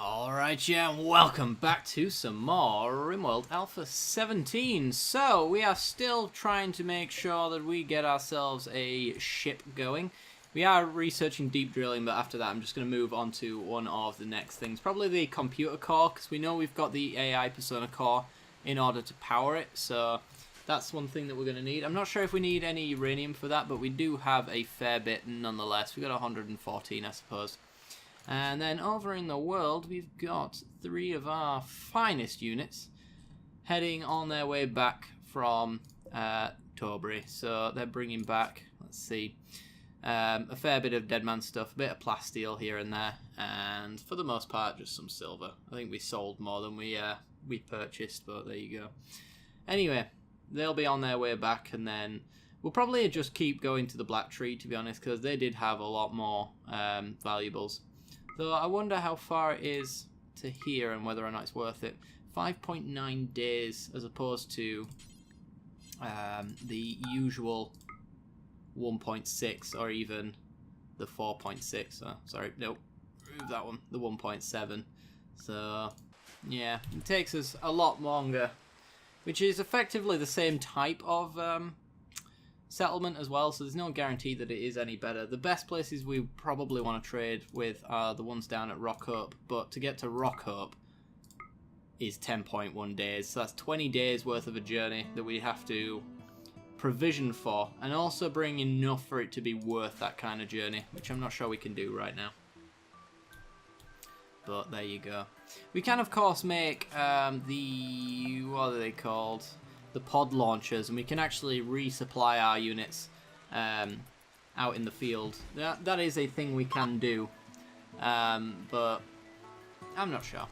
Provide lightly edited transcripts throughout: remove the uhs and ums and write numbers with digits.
Alright, yeah, and welcome back to some more Rimworld Alpha 17. So, we are still trying to make sure that we get ourselves a ship going. We are researching deep drilling, but after that I'm just going to move on to one of the next things. Probably the computer core, because we know we've got the AI persona core in order to power it. So, that's one thing that we're going to need. I'm not sure if we need any uranium for that, but we do have a fair bit nonetheless. We've got 114, I suppose. And then over in the world, we've got 3 of our finest units heading on their way back from Tobury. So they're bringing back, let's see, a fair bit of dead man stuff, a bit of plasteel here and there, and for the most part, just some silver. I think we sold more than we purchased, but there you go. Anyway, they'll be on their way back, and then we'll probably just keep going to the Black Tree, to be honest, because they did have a lot more valuables. Though I wonder how far it is to here and whether or not it's worth it. 5.9 days as opposed to the usual 1.6 or even the 4.6. Oh, sorry, no, move that one, the 1.7. So, yeah, it takes us a lot longer, which is effectively the same type of settlement as well, so there's no guarantee that it is any better. The best places we probably want to trade with are the ones down at Rock Hope, but to get to Rock Hope is 10.1 days, so that's 20 days worth of a journey that we have to provision for, and also bring enough for it to be worth that kind of journey, which I'm not sure we can do right now. But there you go. We can of course make the, what are they called? The pod launchers, and we can actually resupply our units out in the field. That is a thing we can do, but I'm not sure.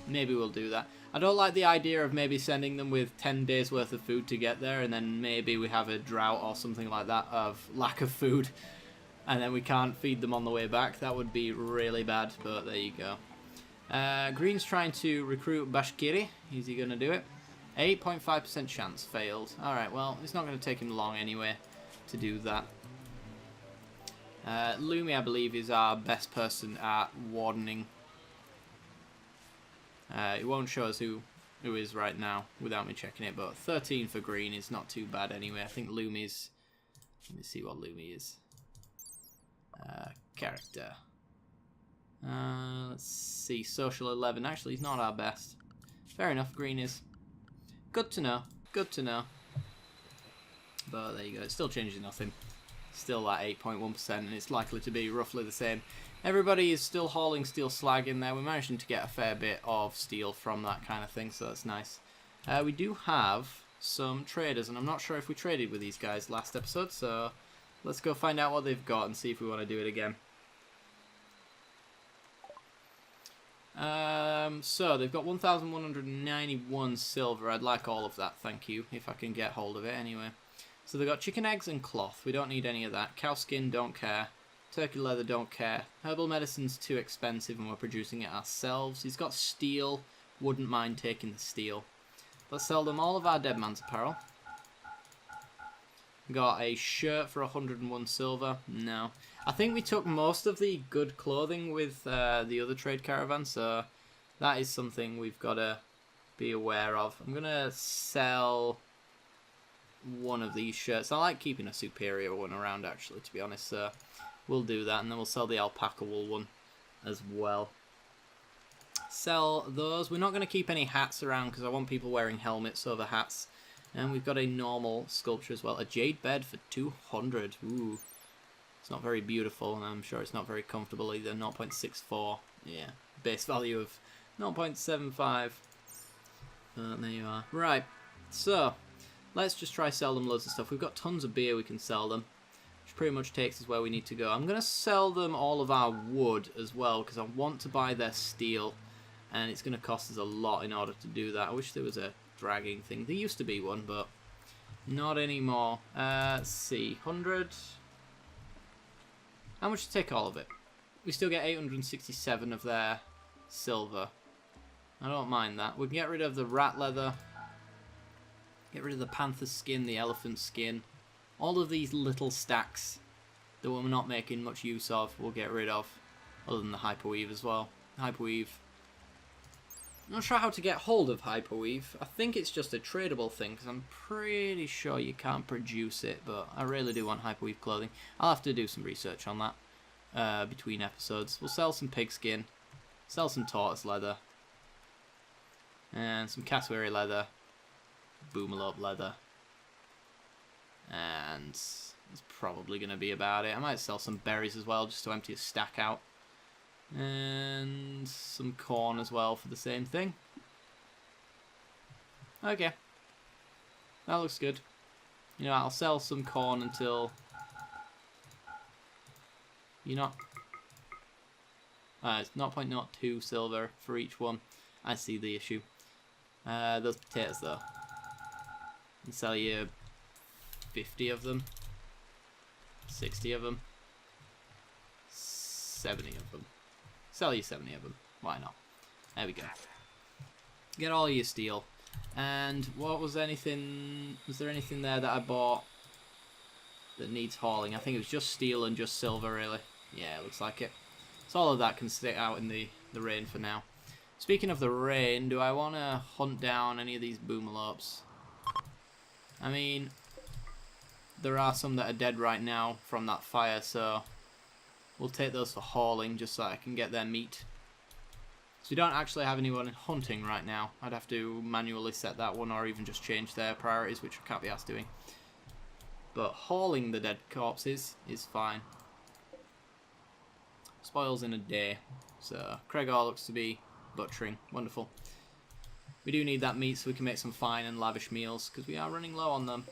Maybe we'll do that. I don't like the idea of maybe sending them with 10 days worth of food to get there, and then maybe we have a drought or something like that of lack of food, and then we can't feed them on the way back. That would be really bad, but there you go. Green's trying to recruit Bashkiri. Is he going to do it? 8.5% chance, failed. Alright, well, it's not going to take him long anyway to do that. Lumi, I believe, is our best person at wardening. It won't show us who is right now without me checking it, but 13 for green is not too bad anyway. I think Lumi's... Let me see what Lumi is. Character. Let's see, social 11. Actually, he's not our best. Fair enough, green is. Good to know. Good to know. But there you go. It still changes nothing. Still at 8.1%, and it's likely to be roughly the same. Everybody is still hauling steel slag in there. We're managing to get a fair bit of steel from that kind of thing, so that's nice. We do have some traders, and I'm not sure if we traded with these guys last episode, so let's go find out what they've got and see if we want to do it again. So they've got 1,191 silver. I'd like all of that, thank you, if I can get hold of it anyway. So they've got chicken eggs and cloth. We don't need any of that. Cow skin, don't care. Turkey leather, don't care. Herbal medicine's too expensive and we're producing it ourselves. He's got steel. Wouldn't mind taking the steel. Let's sell them all of our dead man's apparel. Got a shirt for 101 silver. No. I think we took most of the good clothing with the other trade caravan, so that is something we've got to be aware of. I'm going to sell one of these shirts. I like keeping a superior one around, actually, to be honest, so we'll do that, and then we'll sell the alpaca wool one as well. Sell those. We're not going to keep any hats around because I want people wearing helmets over hats. And we've got a normal sculpture as well. A jade bed for 200. Ooh. It's not very beautiful, and I'm sure it's not very comfortable either. 0.64. Yeah. Base value of 0.75. There you are. Right. So, let's just try sell them loads of stuff. We've got tons of beer we can sell them, which pretty much takes us where we need to go. I'm going to sell them all of our wood as well, because I want to buy their steel, and it's going to cost us a lot in order to do that. I wish there was a dragging thing. There used to be one, but not anymore. Let's see, 100. How much to take all of it? We still get 867 of their silver. I don't mind that. We can get rid of the rat leather, get rid of the panther skin, the elephant skin. All of these little stacks that we're not making much use of, we'll get rid of. Other than the hyperweave as well. Hyperweave. I'm not sure how to get hold of Hyperweave. I think it's just a tradable thing, because I'm pretty sure you can't produce it, but I really do want Hyperweave clothing. I'll have to do some research on that between episodes. We'll sell some pigskin, sell some tortoise leather, and some cassowary leather, boomalope leather, and that's probably going to be about it. I might sell some berries as well, just to empty a stack out. And some corn as well for the same thing. Okay. That looks good. You know, I'll sell some corn until... You're not... it's 0.02 silver for each one. I see the issue. Those potatoes though. I'll sell you 50 of them. 60 of them. 70 of them. Sell you 70 of them. Why not? There we go. Get all your steel. And what was anything... Was there anything there that I bought that needs hauling? I think it was just steel and just silver, really. Yeah, it looks like it. So all of that can stay out in the rain for now. Speaking of the rain, do I want to hunt down any of these boomalopes? I mean, there are some that are dead right now from that fire, so... We'll take those for hauling, just so I can get their meat. So we don't actually have anyone hunting right now. I'd have to manually set that one, or even just change their priorities, which I can't be asked doing. But hauling the dead corpses is fine. Spoils in a day. So Craigor looks to be butchering. Wonderful. We do need that meat so we can make some fine and lavish meals, because we are running low on them.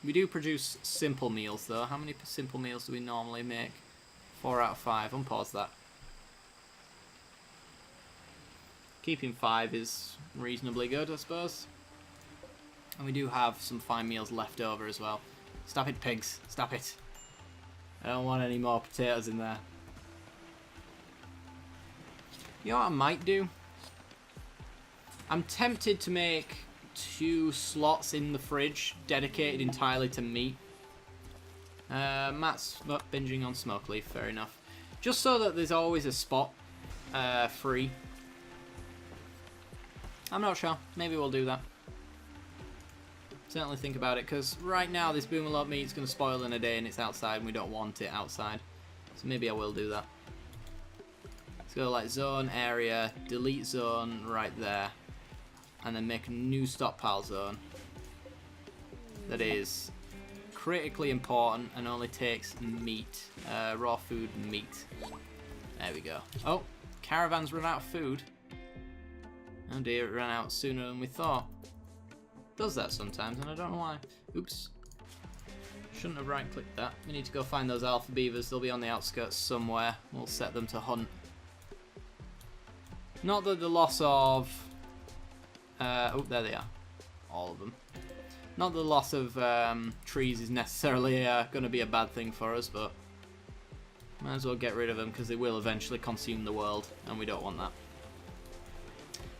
We do produce simple meals, though. How many simple meals do we normally make? 4 out of 5. Unpause that. Keeping 5 is reasonably good, I suppose. And we do have some fine meals left over as well. Stop it, pigs. Stop it. I don't want any more potatoes in there. You know what I might do? I'm tempted to make 2 slots in the fridge dedicated entirely to meat. Matt's binging on smoke leaf, fair enough. Just so that there's always a spot free. I'm not sure. Maybe we'll do that. Certainly think about it, because right now this boomalope meat's going to spoil in a day and it's outside and we don't want it outside. So maybe I will do that. Let's go like zone, area, delete zone right there. And then make a new stockpile zone. That is... critically important and only takes meat. Raw food meat. There we go. Oh, caravan's run out of food. Oh dear, it ran out sooner than we thought. Does that sometimes and I don't know why. Oops. Shouldn't have right clicked that. We need to go find those alpha beavers. They'll be on the outskirts somewhere. We'll set them to hunt. Not that the loss of... oh, there they are. All of them. Not the loss of trees is necessarily going to be a bad thing for us, but might as well get rid of them because they will eventually consume the world, and we don't want that.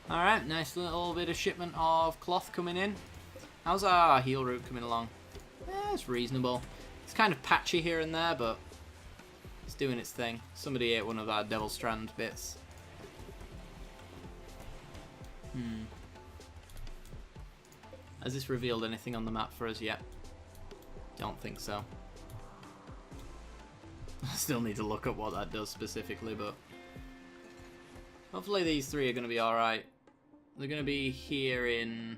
Alright, nice little bit of shipment of cloth coming in. How's our heel route coming along? It's reasonable. It's kind of patchy here and there, but it's doing its thing. Somebody ate one of our Devil Strand bits. Has this revealed anything on the map for us yet? Don't think so. I still need to look up what that does specifically, but hopefully these 3 are going to be alright. They're going to be here in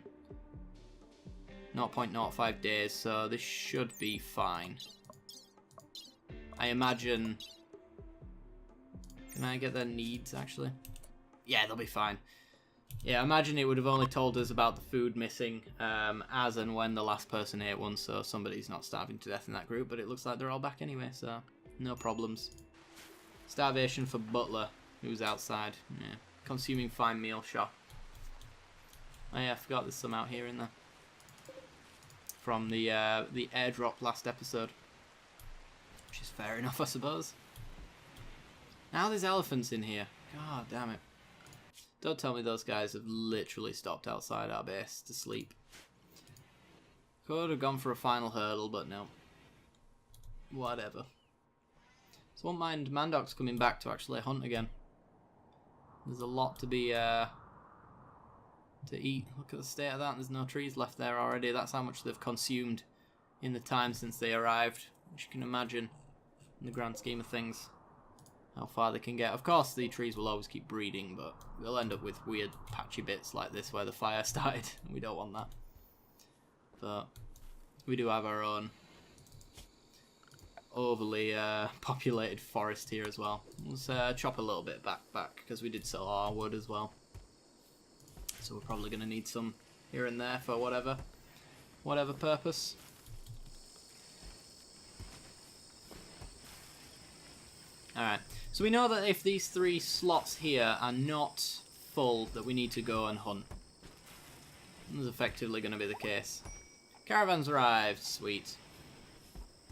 0.05 days, so this should be fine. I imagine... Can I get their needs, actually? Yeah, they'll be fine. Yeah, I imagine it would have only told us about the food missing as and when the last person ate one, so somebody's not starving to death in that group, but it looks like they're all back anyway, so no problems. Starvation for Butler, who's outside. Yeah. Consuming fine meal, sure. Oh yeah, I forgot there's some out here in there. From the airdrop last episode. Which is fair enough, I suppose. Now there's elephants in here. God damn it. Don't tell me those guys have literally stopped outside our base to sleep. Could have gone for a final hurdle, but no. Whatever. So won't mind Mandoc's coming back to actually hunt again. There's a lot to be to eat. Look at the state of that. There's no trees left there already. That's how much they've consumed in the time since they arrived, which you can imagine in the grand scheme of things how far they can get. Of course, the trees will always keep breeding, but we'll end up with weird patchy bits like this where the fire started, and we don't want that. But we do have our own overly populated forest here as well. Let's chop a little bit back because we did sell our wood as well. So we're probably going to need some here and there for whatever purpose. Alright, so we know that if these 3 slots here are not full, that we need to go and hunt. This is effectively going to be the case. Caravan's arrived, sweet.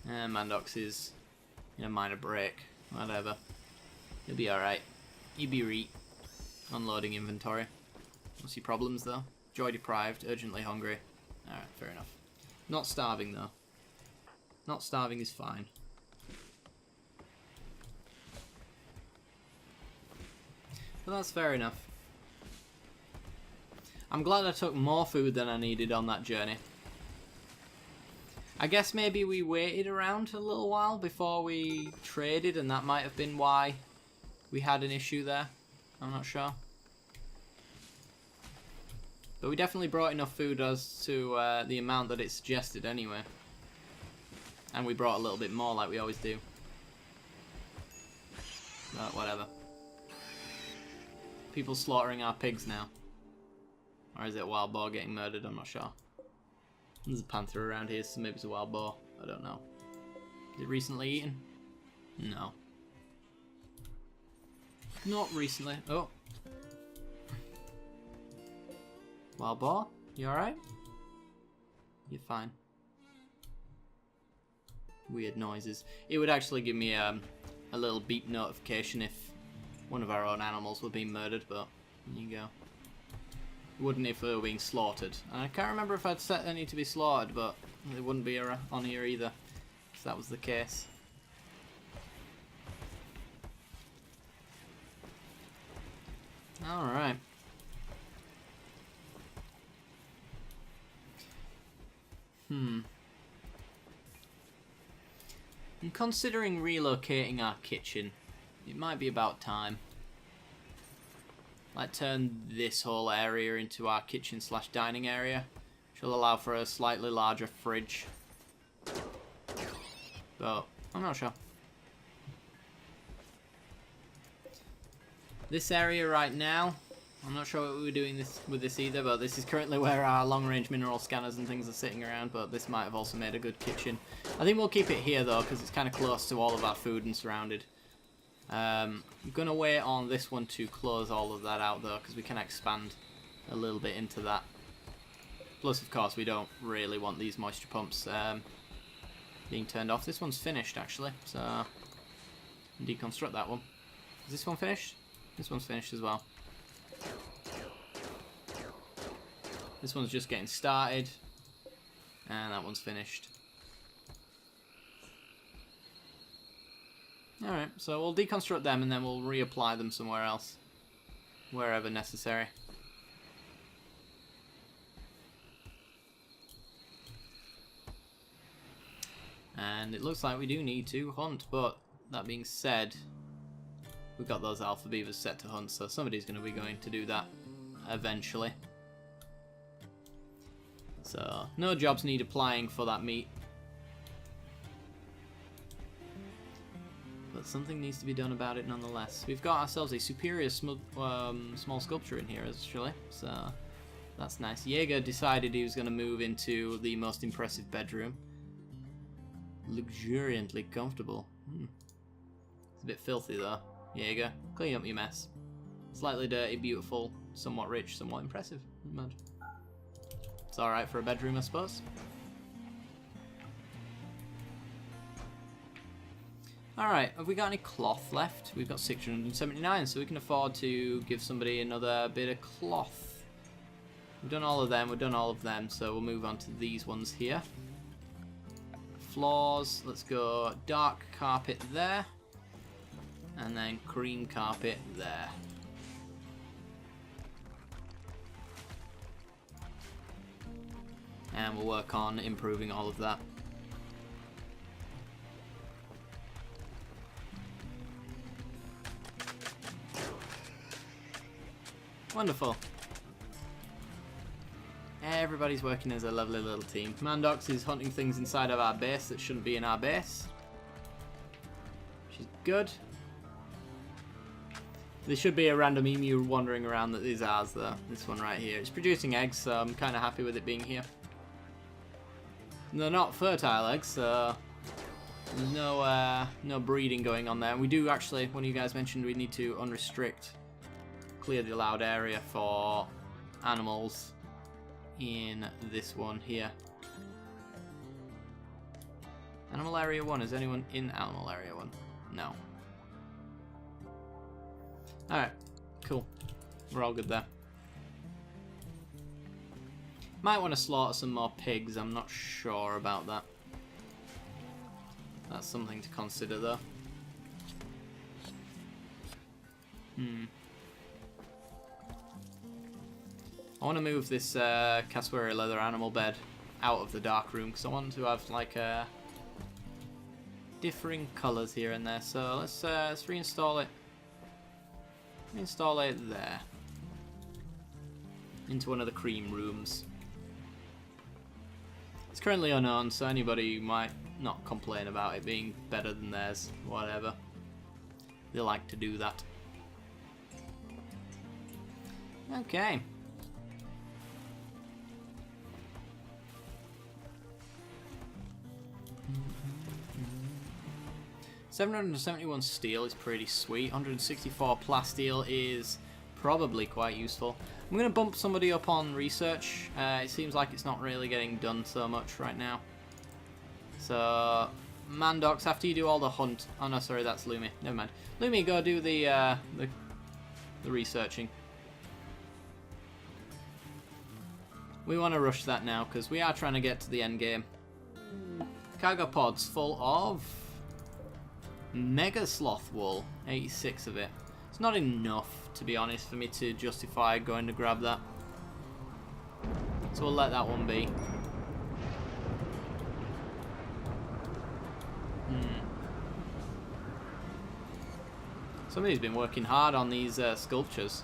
And Mandox is in a minor break, whatever. He'll be alright. He'll be right. Unloading inventory. What's your problems though? Joy deprived, urgently hungry. Alright, fair enough. Not starving though. Not starving is fine. But that's fair enough. I'm glad I took more food than I needed on that journey. I guess maybe we waited around a little while before we traded, and that might have been why we had an issue there. I'm not sure. But we definitely brought enough food as to the amount that it suggested anyway. And we brought a little bit more like we always do. But whatever. People slaughtering our pigs now. Or is it a wild boar getting murdered? I'm not sure. There's a panther around here, so maybe it's a wild boar. I don't know. Is it recently eaten? No. Not recently. Oh. Wild boar? You alright? You're fine. Weird noises. It would actually give me a little beep notification if one of our own animals were being murdered, but there you go. It wouldn't if they were being slaughtered. And I can't remember if I'd set any to be slaughtered, but they wouldn't be on here either, if that was the case. Alright. I'm considering relocating our kitchen. It might be about time. Like turn this whole area into our kitchen / dining area, which will allow for a slightly larger fridge. But I'm not sure. This area right now, I'm not sure what we were doing with this either, but this is currently where our long-range mineral scanners and things are sitting around, but this might have also made a good kitchen. I think we'll keep it here though, because it's kind of close to all of our food and surrounded. I'm going to wait on this one to close all of that out though, because we can expand a little bit into that. Plus, of course, we don't really want these moisture pumps being turned off. This one's finished actually, so deconstruct that one. Is this one finished? This one's finished as well. This one's just getting started, and that one's finished. Alright, so we'll deconstruct them and then we'll reapply them somewhere else, wherever necessary. And it looks like we do need to hunt, but that being said, we've got those alpha beavers set to hunt, so somebody's going to be going to do that eventually. So, no jobs need applying for that meat. But something needs to be done about it nonetheless. We've got ourselves a superior small sculpture in here, actually, so that's nice. Jaeger decided he was going to move into the most impressive bedroom. Luxuriantly comfortable. It's a bit filthy though. Jaeger, clean up your mess. Slightly dirty, beautiful, somewhat rich, somewhat impressive. Imagine. It's alright for a bedroom, I suppose. Alright, have we got any cloth left? We've got 679, so we can afford to give somebody another bit of cloth. We've done all of them, so we'll move on to these ones here. Floors, let's go dark carpet there. And then cream carpet there. And we'll work on improving all of that. Wonderful. Everybody's working as a lovely little team. Mandox is hunting things inside of our base that shouldn't be in our base. Which is good. There should be a random emu wandering around that is ours though. This one right here. It's producing eggs, so I'm kind of happy with it being here. They're not fertile eggs, so there's no breeding going on there. We do actually, one of you guys mentioned we need to unrestrict, clear the allowed area for animals in this one here. Animal area 1, is anyone in animal area 1? No. Alright, cool. We're all good there. Might want to slaughter some more pigs, I'm not sure about that. That's something to consider though. I want to move this cassowary leather animal bed out of the dark room because I want to have like differing colours here and there. So let's reinstall it. Reinstall it there. Into one of the cream rooms. It's currently unowned, so anybody might not complain about it being better than theirs, whatever. They like to do that. Okay. $771 steel is pretty sweet. 164 plasteel is probably quite useful. I'm going to bump somebody up on research. It seems like it's not really getting done so much right now. So, Mandox, after you do all the hunt... Oh no, sorry, that's Lumi. Never mind. Lumi, go do the researching. We want to rush that now, because we are trying to get to the end game. Cargo pods full of Mega Sloth wool. 86 of it. It's not enough, to be honest, for me to justify going to grab that. So we'll let that one be. Somebody's been working hard on these sculptures.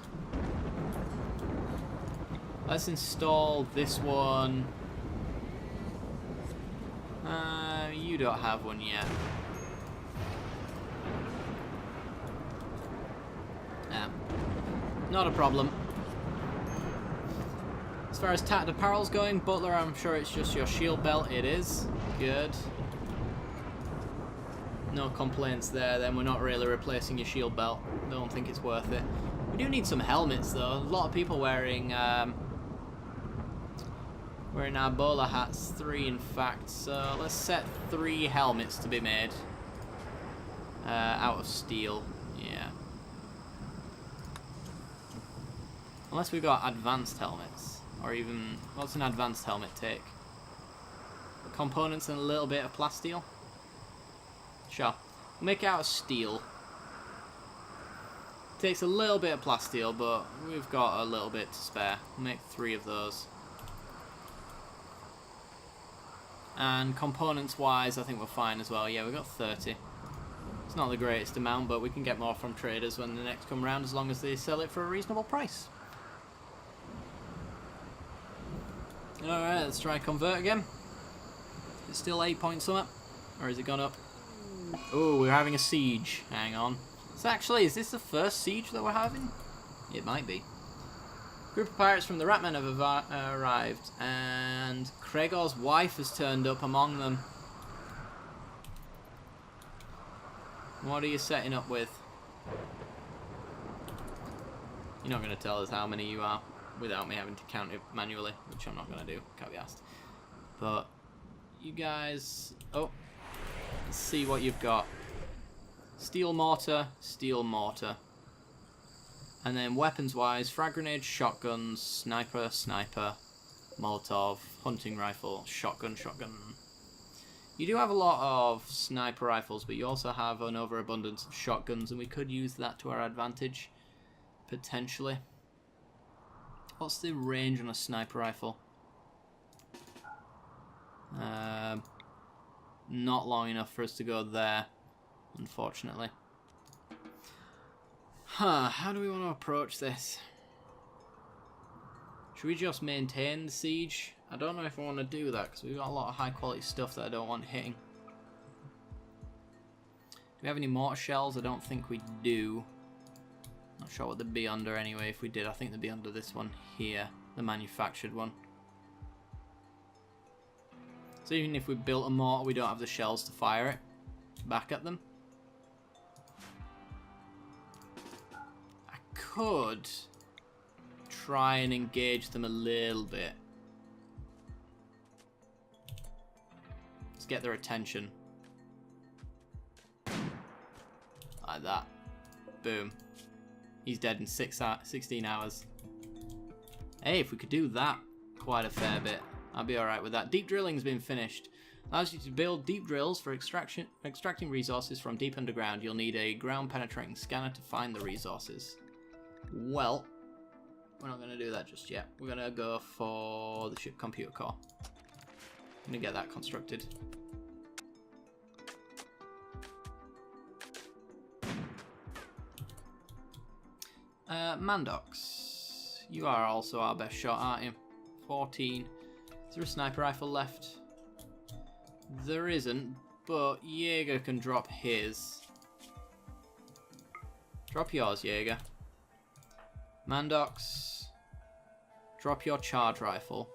Let's install this one. You don't have one yet. Not a problem. As far as tattered apparel's going, Butler, I'm sure it's just your shield belt. It is. Good. No complaints there, then we're not really replacing your shield belt. Don't think it's worth it. We do need some helmets though. A lot of people wearing our bowler hats, 3 in fact. So let's set 3 helmets to be made. Out of steel. Yeah. Unless we've got advanced helmets. Or even... What's an advanced helmet take? Components and a little bit of plasteel? Sure. We'll make it out of steel. Takes a little bit of plasteel, but we've got a little bit to spare. We'll make 3 of those. And components-wise, I think we're fine as well. Yeah, we've got 30. It's not the greatest amount, but we can get more from traders when the next come round, as long as they sell it for a reasonable price. Alright, let's try convert again. It's still 8 point something, or has it gone up? Oh, we're having a siege. Hang on. So actually, is this the first siege that we're having? It might be. Group of pirates from the Ratmen have arrived, and Gregor's wife has turned up among them. What are you setting up with? You're not going to tell us how many you are without me having to count it manually, which I'm not going to do, can't be asked. But you guys... Oh, let's see what you've got. Steel mortar, and then weapons-wise, frag grenades, shotguns, sniper, Molotov, hunting rifle, shotgun. You do have a lot of sniper rifles, but you also have an overabundance of shotguns, and we could use that to our advantage, potentially. What's the range on a sniper rifle? Not long enough for us to go there, unfortunately. How do we want to approach this? Should we just maintain the siege? I don't know if I want to do that, because we've got a lot of high quality stuff that I don't want hitting. Do we have any mortar shells? I don't think we do. Not sure what they'd be under anyway. If we did, I think they'd be under this one here, the manufactured one. So even if we built a mortar, we don't have the shells to fire it back at them. I could try and engage them a little bit. Let's get their attention. Like that. Boom. He's dead in 16 hours. Hey, if we could do that quite a fair bit, I'd be alright with that. Deep drilling's been finished. Allows you to build deep drills for extracting resources from deep underground. You'll need a ground penetrating scanner to find the resources. Well, we're not going to do that just yet. We're going to go for the ship computer core. I'm going to get that constructed. Mandox, you are also our best shot, aren't you? 14. Is there a sniper rifle left? There isn't, but Jaeger can drop his. Drop yours, Jaeger. Mandox, drop your charge rifle.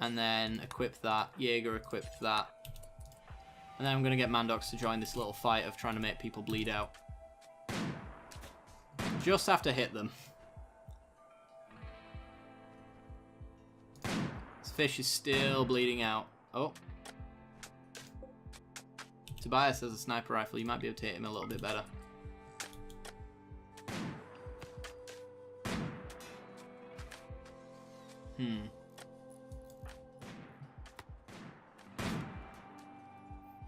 And then equip that. Jaeger equipped that. And then I'm going to get Mandox to join this little fight of trying to make people bleed out. Just have to hit them. This fish is still bleeding out. Oh. Tobias has a sniper rifle. You might be able to hit him a little bit better.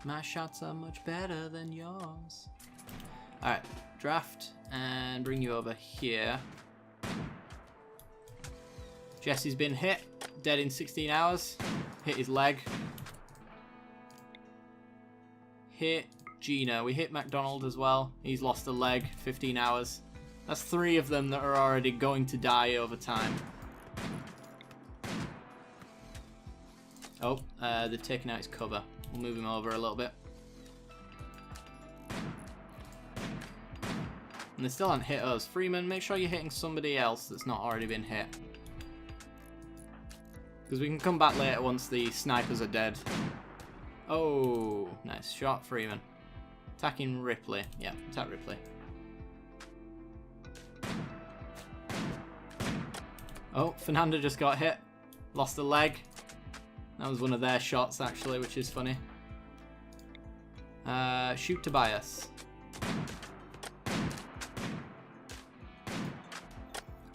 My shots are much better than yours. Alright, draft and bring you over here. Jesse's been hit, dead in 16 hours. Hit his leg. Hit Gina. We hit McDonald as well. He's lost a leg, 15 hours. That's 3 of them that are already going to die over time. Oh, they're taking out his cover. We'll move him over a little bit. And they still haven't hit us. Freeman, make sure you're hitting somebody else that's not already been hit. Because we can come back later once the snipers are dead. Oh, nice shot, Freeman. Attacking Ripley. Yeah, attack Ripley. Oh, Fernando just got hit. Lost a leg. That was one of their shots, actually, which is funny. Shoot Tobias.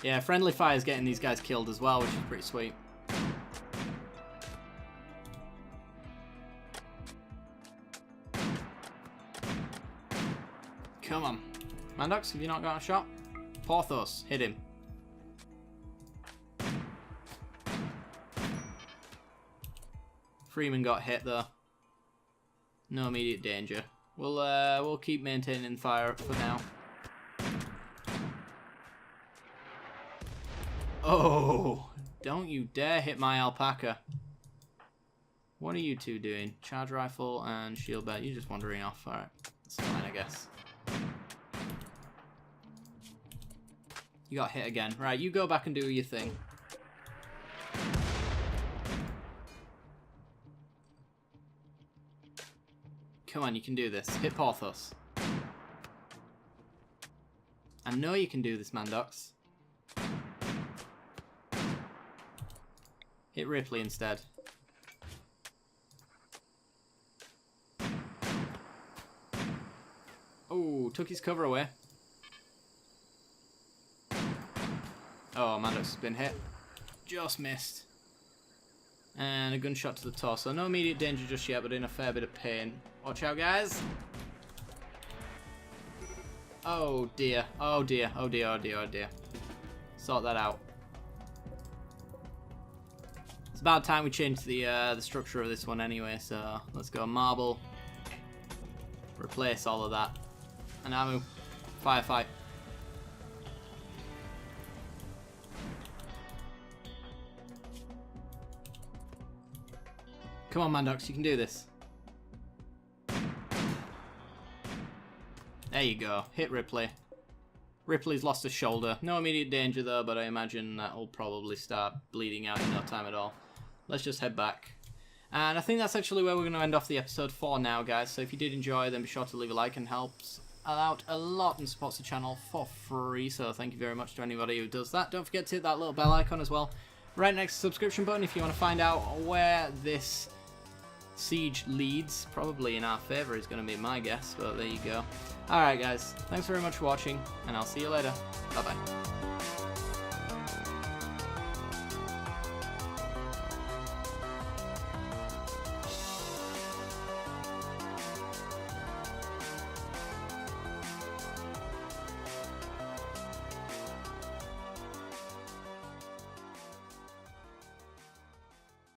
Yeah, friendly fire's getting these guys killed as well, which is pretty sweet. Come on. Mandox, have you not got a shot? Porthos, hit him. Freeman got hit though. No immediate danger. We'll keep maintaining fire for now. Oh, don't you dare hit my alpaca. What are you two doing? Charge rifle and shield belt. You're just wandering off. Alright, that's fine, I guess. You got hit again. Right, you go back and do your thing. Come on, you can do this. Hit Porthos. I know you can do this, Mandox. Hit Ripley instead. Oh, took his cover away. Oh, Mandox has been hit. Just missed. And a gunshot to the torso. No immediate danger just yet, but in a fair bit of pain. Watch out, guys. Oh dear. Oh dear. Oh dear. Oh dear. Oh dear. Sort that out. It's about time we changed the structure of this one anyway, so let's go marble. Replace all of that. Anamu, firefight. Come on, Mandox, you can do this. There you go. Hit Ripley. Ripley's lost a shoulder. No immediate danger though, but I imagine that'll probably start bleeding out in no time at all. Let's just head back. And I think that's actually where we're going to end off the episode for now, guys. So if you did enjoy, then be sure to leave a like, and helps out a lot and supports the channel for free. So thank you very much to anybody who does that. Don't forget to hit that little bell icon as well, right next to the subscription button, if you want to find out where this siege leads. Probably in our favour is going to be my guess, but there you go. Alright guys, thanks very much for watching, and I'll see you later. Bye bye.